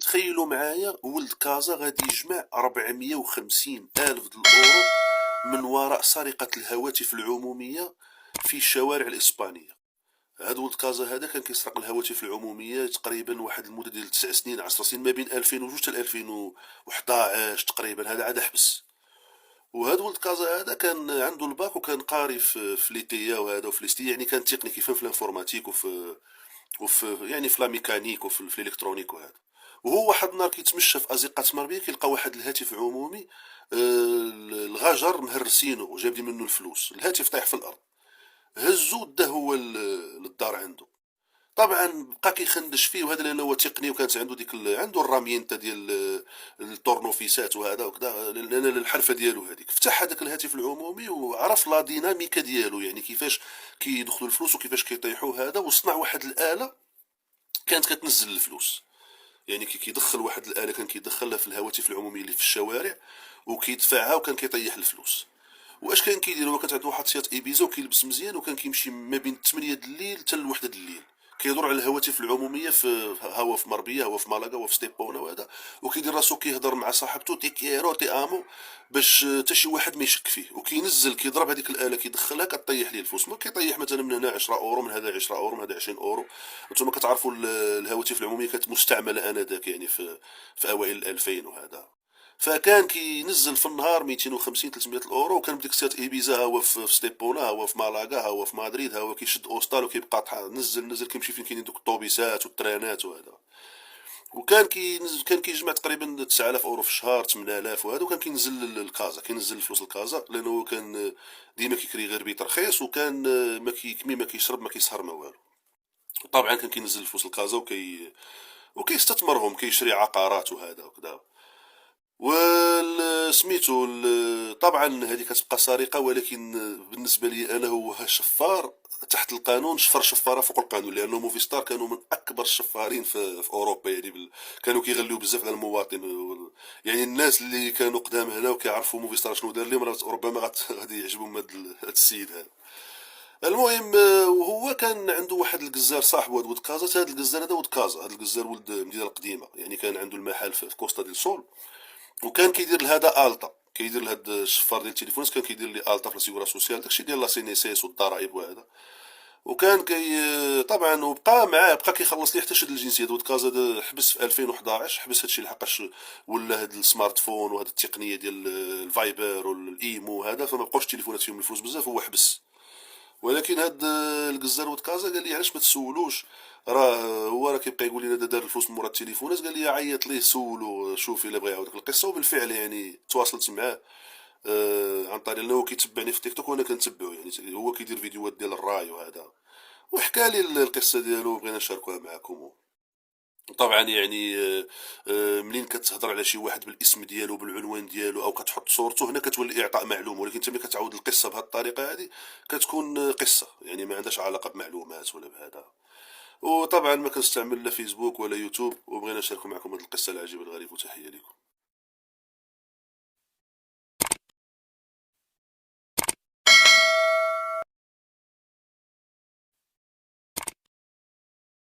تخيلوا معايا ولد كازا غادي يجمع 450 ألف الأورو من وراء سرقة الهواتف العمومية في الشوارع الإسبانية. هاد ولد كازا هذا كان كيسرق الهواتف العمومية تقريبا واحد المدة ديال 9 سنين 10 سنين، ما بين 2002 حتى 2011 تقريبا. هذا عاد حبس. وهاد ولد كازا هذا كان عنده الباك وكان قاري في ليتيا وهذا وفي ليستي، يعني كان تكنيك يفهم في الانفورماتيك وفي يعني في لا ميكانيك وفي الالكترونيك وهذا. وهو واحد النهار كيتمشى في ازقه مربيه كيلقى واحد الهاتف عمومي، الغجر مهرسينو وجايبين منه الفلوس. الهاتف طايح في الارض، هزو داه هو للدار عنده. طبعا بقى كيخندش فيه، وهذا لانه هو تقني وكانت عنده عنده الرامينتا ديال الطورنوفيسات وهذا وكذا، لان الحرفه ديالو هذيك. فتح هذاك الهاتف العمومي وعرف لا ديناميكا ديالو، يعني كيفاش كيدخلوا الفلوس وكيفاش كيطيحوا هذا، وصنع واحد الاله كانت كتنزل الفلوس. يعني كيدخل واحد الاله كان كيدخلها في الهواتف العموميه اللي في الشوارع وكيدفعها وكان كيطيح الفلوس. واش كان كيدير؟ هو كانت عنده واحد سيات ايبيزا وكيلبس مزيان، وكان كيمشي ما بين 8 د الليل حتى ل 1 د الليل كيدور على الهواتف العموميه هو في مربيه، هو في مالاغا، هو في ستيبونا وهذا، وكيدير راسو كيهضر مع صاحبته تي كيرو تي امو باش حتى شي واحد ما يشك فيه. وكينزل كيضرب هذيك الاله كيدخلها كطيح ليه الفلوس. ما كيطيح مثلا من هنا 10 اورو، من هذا 10 اورو، من هذا 20 اورو. انتم كتعرفوا الهواتف العموميه كانت مستعمله انذاك، يعني في اوائل 2000 وهذا. فكان كينزل في النهار 250 300 الاورو، وكان بديك الساعات ايبيزا هو في ستيبونا، هو في مالاغا، هو في مدريد، هو كيشد اوستال وكيبقى نزل كيمشي فين كاينين دوك الطوبيسات والترانات وهذا. وكان كينزل كان كيجمع تقريبا 9000 اورو في الشهر، 8000 وهذا. وكان كينزل الكازا، كينزل الفلوس الكازا، لانه كان ديما كيكري غير بيت رخيص، وكان ما كيشرب ما كيسهر ما والو. طبعا كان كينزل الفلوس الكازا وكيستثمرهم، كيشري عقارات وهذا وكذا. سميتو طبعا هذه كتبقى سرقه، ولكن بالنسبه لي انا هو شفار تحت القانون، شفاره فوق القانون، لانه موفيستار كانوا من اكبر الشفارين في اوروبا. يعني كانوا كيغليو بزاف على المواطن يعني الناس اللي كانوا قدام هنا وكيعرفوا موفيستار شنو دار لهم، ربما غادي يعجبهم هذا السيد هذا. المهم وهو كان عنده واحد الجزار صاحبه ولد كازا. هذا الجزار هذا ولد كازا، هذا الجزار ولد المدينه القديمه، يعني كان عنده المحل في كوستا ديل سول. وكان كيدير لهذا التا، كيدير لهاد الشفار ديال التليفونات كان كيدير لي التا في السيغورا سوسيال، داكشي ديال لا سي ان اس اس والضرائب وهذا. وكان طبعا وبقى معاه، بقى كيخلص ليه حتى شد الجنسيه. ود كازا حبس في 2011، حبس هادشي لحقاش ولا هاد السمارت فون وهاد التقنيه ديال الفايبر والايمو هذا، فما بقاوش التليفونات فيهم الفلوس بزاف، هو حبس. ولكن هاد الجزار ود كازا قال لي علاش ما تسولوش، هو راه كيبقى يقول لنا دار الفلوس من مورا التليفونات. قال لي عيط ليه سولو شوف الا بغى يعاودك القصه. وبالفعل يعني تواصلت معاه عن طريق انه هو كيتبعني في تيك توك وانا كنتبعو، يعني هو كيدير فيديوهات ديال الراي وهذا. وحكى لي القصه ديالو وبغينا نشاركوها معكم. طبعا يعني منين كتهضر على شي واحد بالاسم ديالو بالعنوان ديالو او كتحط صورته، هنا كتولي اعطاء معلومه. ولكن انت ملي كتعاود القصه بهذه الطريقه هذه كتكون قصه، يعني ما عندهاش علاقه بمعلومات ولا بهذا. وطبعا ما كنستعمل لا فيسبوك ولا يوتيوب، وبغينا نشاركوا معكم هذه القصه العجيبه الغريبه. وتحيه لكم.